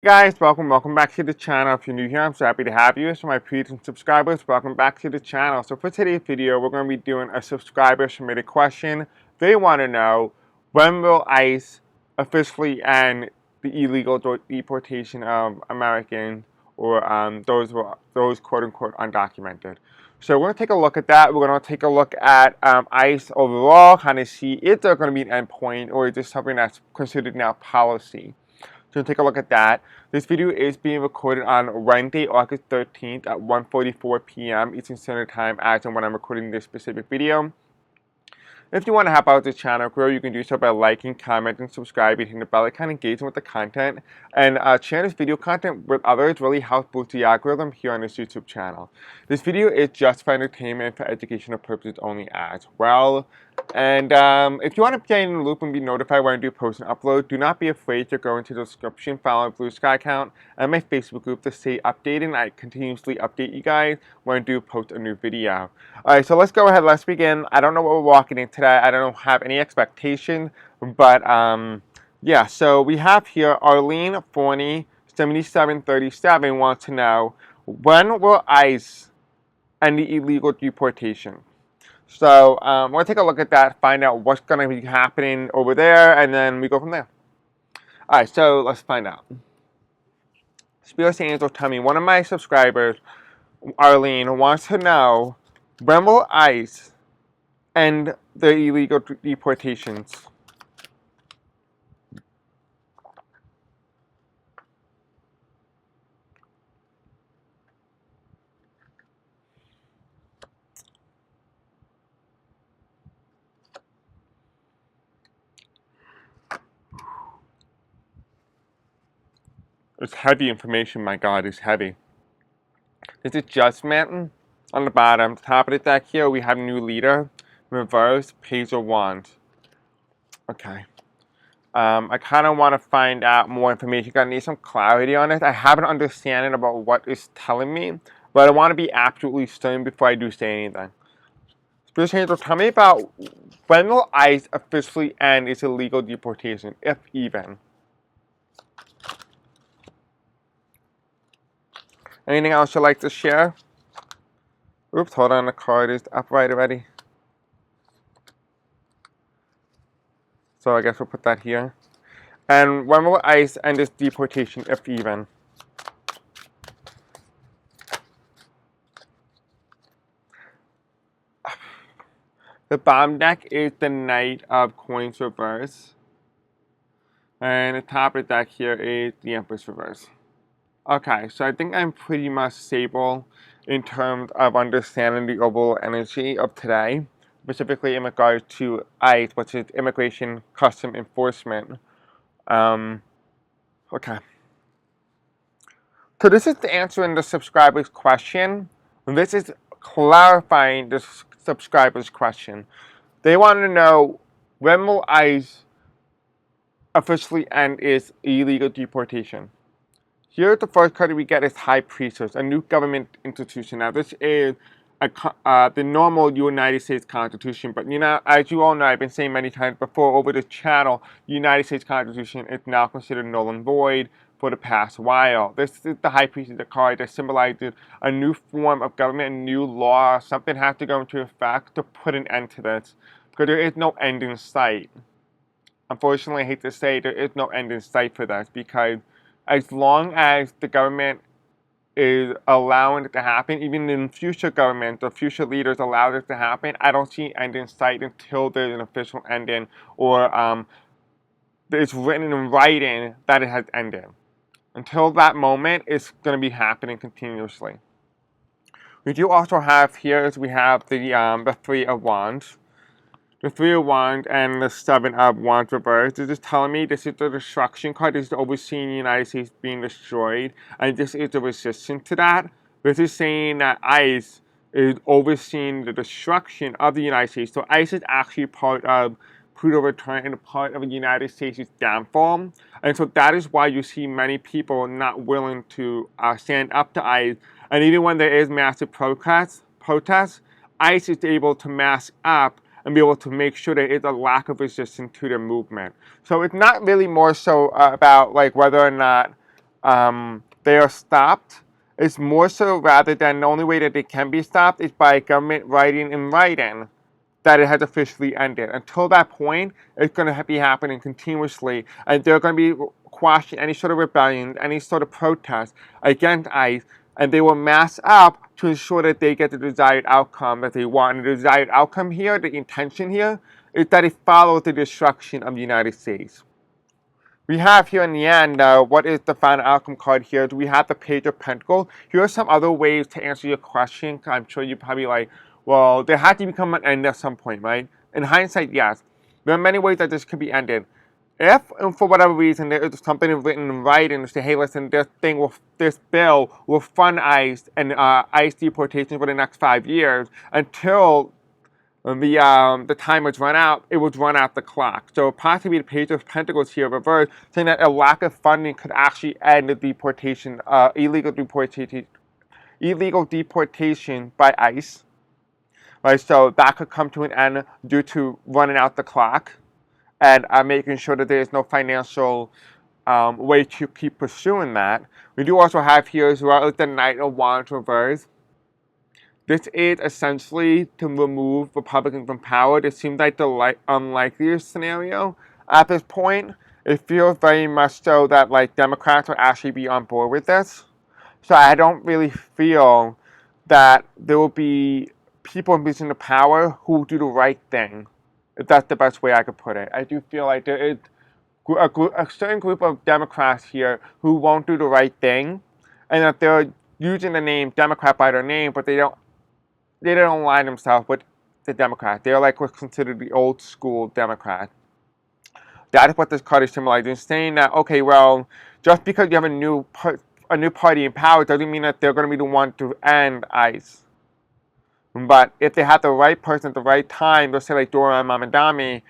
Guys, welcome back to the channel. If you're new here, I'm so happy to have you. So my previous subscribers, welcome back to the channel. So for today's video, we're going to be doing a subscriber submitted question. They want to know, when will ICE officially end the illegal deportation of Americans or those quote-unquote undocumented? So we're going to take a look at that. We're going to take a look at ICE overall, kind of see if there's going to be an endpoint or is this something that's considered now policy. So take a look at that. This video is being recorded on Wednesday, August 13th at 1:44 p.m. Eastern Standard Time as and when I'm recording this specific video. If you want to help out this channel grow, you can do so by liking, commenting, subscribing, hitting the bell icon, engaging with the content, and sharing this video content with others really helps boost the algorithm here on this YouTube channel. This video is just for entertainment and for educational purposes only as well. And if you want to stay in the loop and be notified when I do post and upload, do not be afraid to go into the description, follow my Blue Sky account, and my Facebook group to stay updated. I continuously update you guys when I do post a new video. Alright, so let's go ahead, let's begin. I don't know what we're walking in today. I don't have any expectation, but yeah, so we have here Arlene Forney, 7737, wants to know, when will ICE end the illegal deportation? So we're going to take a look at that, find out what's going to be happening over there, and then we go from there. Alright, so let's find out. Spirit Angel, tell me, one of my subscribers, Arlene, wants to know, when will ICE end the illegal deportations? It's heavy information, my God, it's heavy. This is Judgment on the bottom. Top of the deck here, we have new leader. Reverse, page of wands. Okay. I kind of want to find out more information. I need some clarity on it. I have an understanding about what it's telling me, but I want to be absolutely certain before I do say anything. Spirit Angel, tell me about, when will ICE officially end its illegal deportation, if even? Anything else you'd like to share? Oops, hold on, the card is upright already. So I guess we'll put that here. And when will ICE end its deportation, if even? The bottom deck is the Knight of Coins reverse. And the top of the deck here is the Empress reverse. Okay, so I think I'm pretty much stable in terms of understanding the overall energy of today, specifically in regards to ICE, which is Immigration Custom Enforcement. Okay. So this is the answer in the subscriber's question. This is clarifying the subscriber's question. They want to know, when will ICE officially end its illegal deportation? Here, the first card we get is High Priestess, a new government institution. Now, this is the normal United States Constitution, but as you all know, I've been saying many times before over this channel, the United States Constitution is now considered null and void for the past while. This is the High Priestess, the card that symbolizes a new form of government, a new law. Something has to go into effect to put an end to this, because there is no end in sight. Unfortunately, I hate to say, there is no end in sight for this, because as long as the government is allowing it to happen, even in future governments or future leaders allow this to happen, I don't see an end in sight until there's an official ending or it's written in writing that it has ended. Until that moment, it's going to be happening continuously. We do also have here, is we have the Three of Wands. The Three of Wands and the Seven of Wands reversed. This is telling me this is the destruction card. This is overseeing the United States being destroyed. And this is the resistance to that. This is saying that ICE is overseeing the destruction of the United States. So ICE is actually part of Pluto return and a part of the United States' downfall. And so that is why you see many people not willing to stand up to ICE. And even when there is massive protests, ICE is able to mask up and be able to make sure there is a lack of resistance to the movement. So it's not really more so about like whether or not they are stopped. It's more so rather than the only way that they can be stopped is by government writing in writing that it has officially ended. Until that point, it's going to be happening continuously, and they're going to be quashing any sort of rebellion, any sort of protest against ICE, and they will mass up to ensure that they get the desired outcome that they want. And the desired outcome here, the intention here, is that it follows the destruction of the United States. We have here in the end, what is the final outcome card here? Do we have the Page of Pentacles? Here are some other ways to answer your question. I'm sure you're probably like, well, there had to become an end at some point, right? In hindsight, yes. There are many ways that this could be ended. If, and for whatever reason, there is something written in writing to say, hey, listen, this bill will fund ICE and ICE deportations for the next 5 years until the time was run out, it would run out the clock. So possibly the Page of Pentacles here reversed, saying that a lack of funding could actually end the deportation, illegal deportation by ICE. Right, so that could come to an end due to running out the clock and making sure that there is no financial way to keep pursuing that. We do also have here as well the Knight of Wands reversed. This is essentially to remove Republicans from power. This seems like the unlikeliest scenario at this point. It feels very much so that like Democrats will actually be on board with this. So I don't really feel that there will be people in position of power who do the right thing. If that's the best way I could put it. I do feel like there is a certain group of Democrats here who won't do the right thing, and that they're using the name Democrat by their name, but they don't align themselves with the Democrat. They're like what's considered the old school Democrat. That is what this card is symbolizing, saying that, okay, well, just because you have a new party in power doesn't mean that they're going to be the one to end ICE. But if they have the right person at the right time, let's say like Dora and Mamadami,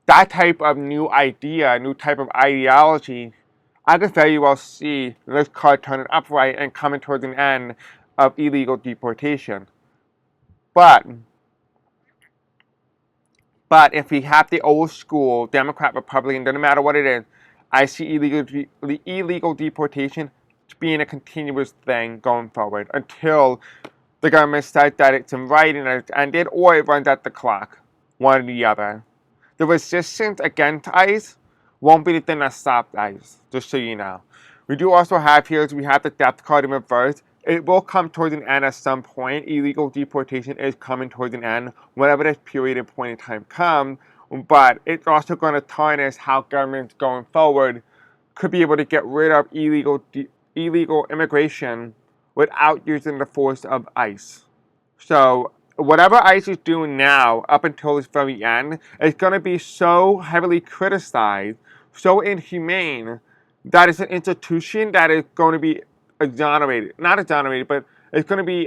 that type of new idea, new type of ideology, I could very well see this card turning upright and coming towards an end of illegal deportation. But if we have the old school Democrat, Republican, doesn't matter what it is, I see illegal deportation being a continuous thing going forward until the government says that it's in writing and it's ended, or it runs out the clock, one or the other. The resistance against ICE won't be the thing that stops ICE, just so you know. We do also have here, we have the Death card in reverse. It will come towards an end at some point. Illegal deportation is coming towards an end whenever this period and point in time comes. But it's also going to tarnish how governments going forward could be able to get rid of illegal immigration without using the force of ICE. So whatever ICE is doing now up until this very end is going to be so heavily criticized, so inhumane, that it's an institution that is going to be exonerated. Not exonerated, but it's going to be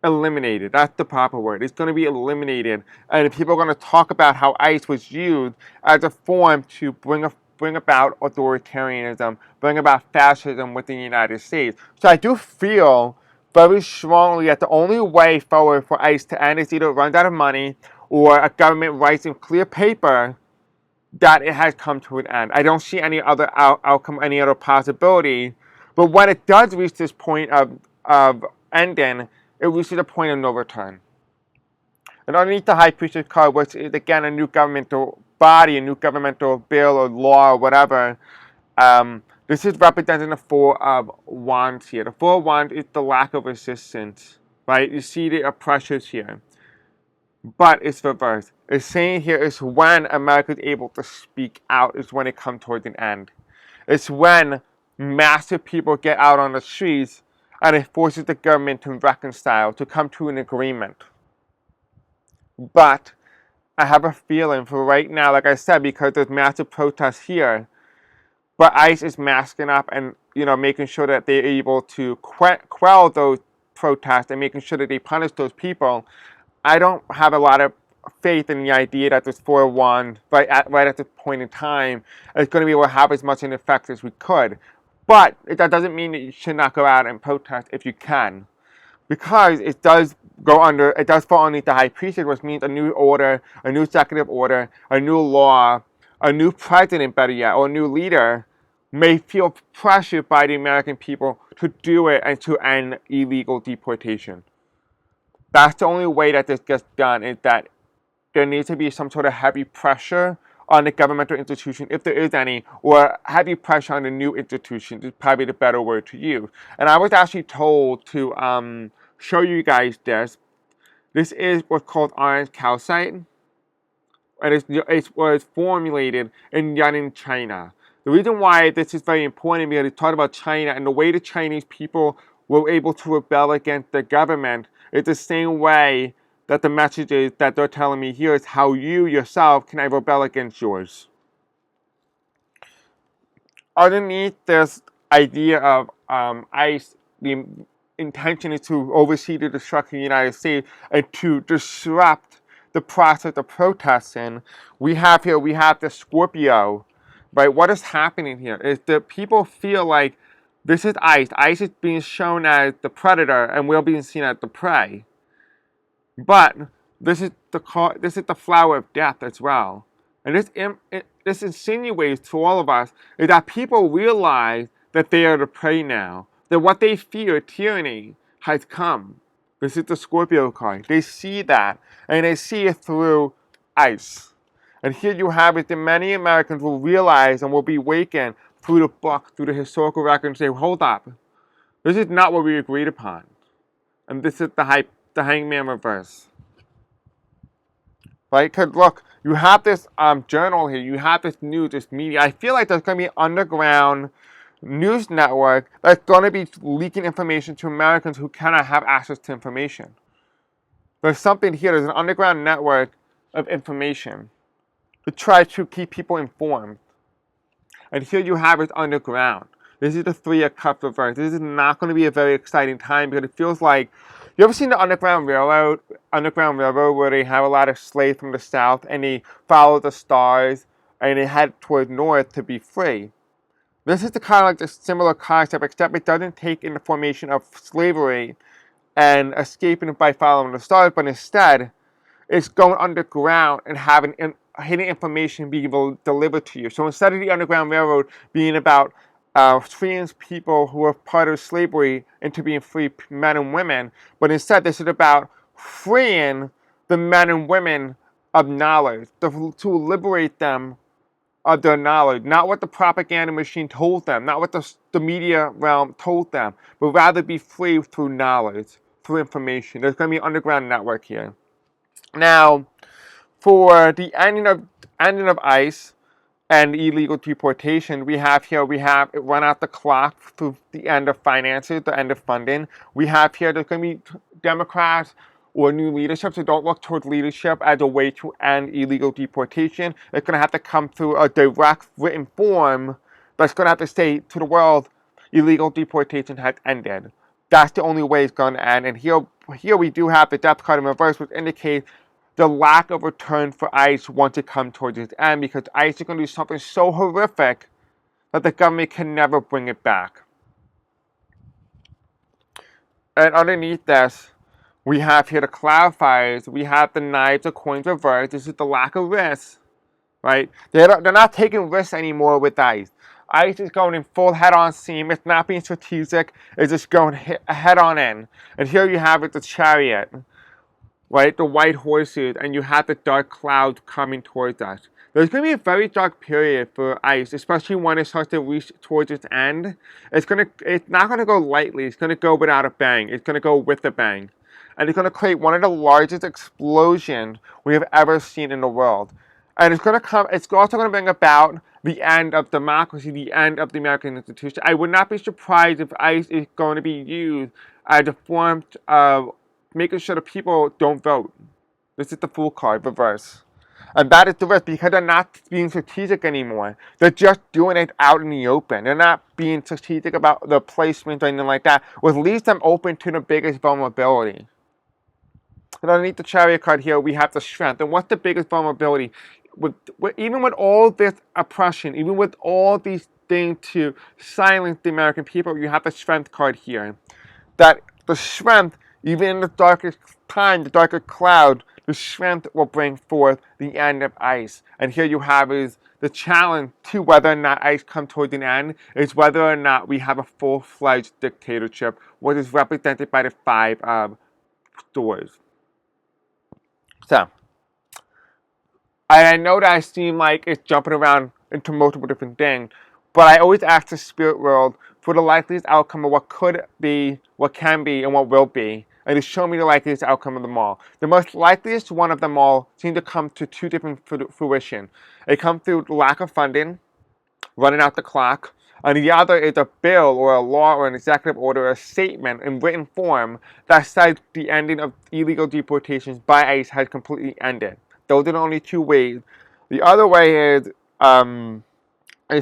eliminated. That's the proper word. It's going to be eliminated. And people are going to talk about how ICE was used as a form to bring about authoritarianism, bring about fascism within the United States. So I do feel very strongly that the only way forward for ICE to end is either runs out of money or a government writes in clear paper that it has come to an end. I don't see any other outcome, any other possibility. But when it does reach this point of ending, it reaches a point of no return. And underneath the High Priestess card, which is again a new governmental body, a new governmental bill or law or whatever, this is representing the Four of Wands here. The Four of Wands is the lack of resistance, right? You see the pressures here. But it's reversed. It's saying here is when America is able to speak out, is when it comes towards an end. It's when massive people get out on the streets and it forces the government to reconcile, to come to an agreement. But I have a feeling for right now, like I said, because there's massive protests here, but ICE is masking up and making sure that they're able to quell those protests and making sure that they punish those people. I don't have a lot of faith in the idea that this 4-1 right at this point in time is going to be able to have as much an effect as we could. But that doesn't mean that you should not go out and protest if you can, because it does fall underneath the High Priestess, which means a new order, a new executive order, a new law, a new president, better yet, or a new leader may feel pressured by the American people to do it and to end illegal deportation. That's the only way that this gets done, is that there needs to be some sort of heavy pressure on the governmental institution, if there is any, or heavy pressure on the new institution is probably the better word to use. And I was actually told to show you guys this. This is what's called orange calcite, and it was formulated in Yan'an, China. The reason why this is very important, because it's talking about China and the way the Chinese people were able to rebel against the government is the same way that the messages that they're telling me here is how you yourself can rebel against yours. Underneath this idea of ICE, the intention is to oversee the destruction of the United States and to disrupt the process of protesting. We have the Scorpio, right? What is happening here is that people feel like this is ICE. ICE is being shown as the predator, and we're being seen as the prey. But this is the flower of death as well. And this insinuates to all of us is that people realize that they are the prey now. That what they fear, tyranny, has come. This is the Scorpio card. They see that, and they see it through ICE. And here you have it that many Americans will realize and will be awakened through the book, through the historical record, and say, hold up, this is not what we agreed upon. And this is the Hangman reverse. Right? Because look, you have this journal here, you have this news, this media. I feel like there's going to be an underground news network that's going to be leaking information to Americans who cannot have access to information. There's something here, there's an underground network of information to try to keep people informed. And here you have it underground. This is the Three of Cups reverse. This is not going to be a very exciting time because it feels like, you ever seen the Underground Railroad where they have a lot of slaves from the South and they follow the stars and they head toward north to be free? This is the kind of like the similar concept, except it doesn't take in the formation of slavery and escaping by following the stars, but instead it's going underground and having hidden information being delivered to you. So instead of the Underground Railroad being about freeing people who were part of slavery into being free men and women, but instead this is about freeing the men and women of knowledge, to liberate them of their knowledge, not what the propaganda machine told them, not what the media realm told them, but rather be free through knowledge, through information. There's going to be an underground network here. Now, for the ending of ICE and illegal deportation, we have it run out the clock through the end of finances, the end of funding. We have here, there's going to be Democrats or new leadership, so don't look towards leadership as a way to end illegal deportation. It's going to have to come through a direct written form that's going to have to say to the world, illegal deportation has ended. That's the only way it's going to end. And here we do have the death card in reverse, which indicates the lack of return for ICE once it comes towards its end, because ICE is going to do something so horrific that the government can never bring it back. And underneath this, we have here the clarifiers. We have the Knights of Coins reversed. This is the lack of risk, right? They're not taking risks anymore with ICE. ICE is going in full head-on seam. It's not being strategic. It's just going head-on in. And here you have it, the Chariot, right? The white horses, and you have the dark clouds coming towards us. There's going to be a very dark period for ICE, especially when it starts to reach towards its end. It's not going to go lightly. It's going to go without a bang. It's going to go with a bang. And it's going to create one of the largest explosions we have ever seen in the world. And it's also going to bring about the end of democracy, the end of the American institution. I would not be surprised if ICE is going to be used as a form of making sure that people don't vote. This is the Fool card, reverse. And that is the risk, because they're not being strategic anymore. They're just doing it out in the open. They're not being strategic about the placement or anything like that, which leaves them open to the biggest vulnerability. And underneath the Chariot card here, we have the Strength. And what's the biggest vulnerability? Even with all this oppression, even with all these things to silence the American people, you have the Strength card here. That the strength, even in the darkest time, the darkest cloud, The strength will bring forth the end of ICE. And here you have is the challenge to whether or not ICE come towards an end is whether or not we have a full-fledged dictatorship, what is represented by the 5 doors. So, I know that I seem like it's jumping around into multiple different things, but I always ask the spirit world for the likeliest outcome of what could be, what can be, and what will be, and to show me the likeliest outcome of them all. The most likeliest one of them all seem to come to 2 different fruition. It comes through lack of funding, running out the clock, and the other is a bill or a law or an executive order or a statement in written form that says the ending of illegal deportations by ICE has completely ended. Those are the only 2 ways. The other way is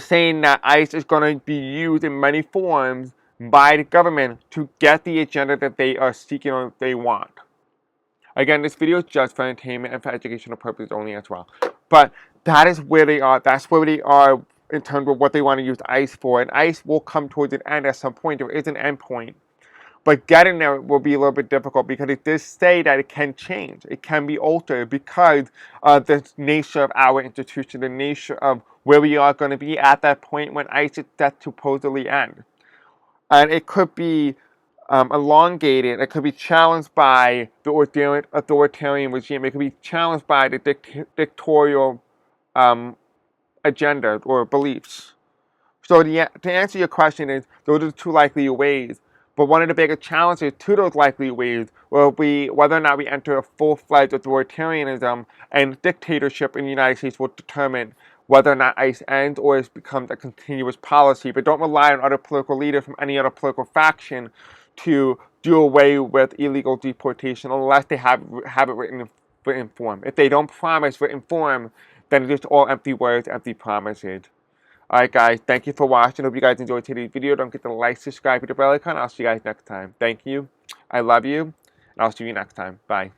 saying that ICE is going to be used in many forms by the government to get the agenda that they are seeking or they want. Again, this video is just for entertainment and for educational purposes only as well. But that is where they are. That's where they are in terms of what they want to use ICE for. And ICE will come towards an end at some point. There is an end point. But getting there will be a little bit difficult because it does say that it can change. It can be altered because of the nature of our institution, the nature of where we are going to be at that point when ICE is set to supposedly end. And it could be elongated. It could be challenged by the authoritarian regime. It could be challenged by the dictatorial agenda or beliefs. So to answer your question is, those are the 2 likely ways. But one of the bigger challenges to those likely ways will be whether or not we enter a full-fledged authoritarianism, and dictatorship in the United States will determine whether or not ICE ends or it becomes a continuous policy. But don't rely on other political leaders from any other political faction to do away with illegal deportation unless they have it written in written form. If they don't promise written form, then it's just all empty words, empty promises. Alright guys, thank you for watching. Hope you guys enjoyed today's video. Don't forget to like, subscribe, hit the bell icon. I'll see you guys next time. Thank you. I love you. And I'll see you next time. Bye.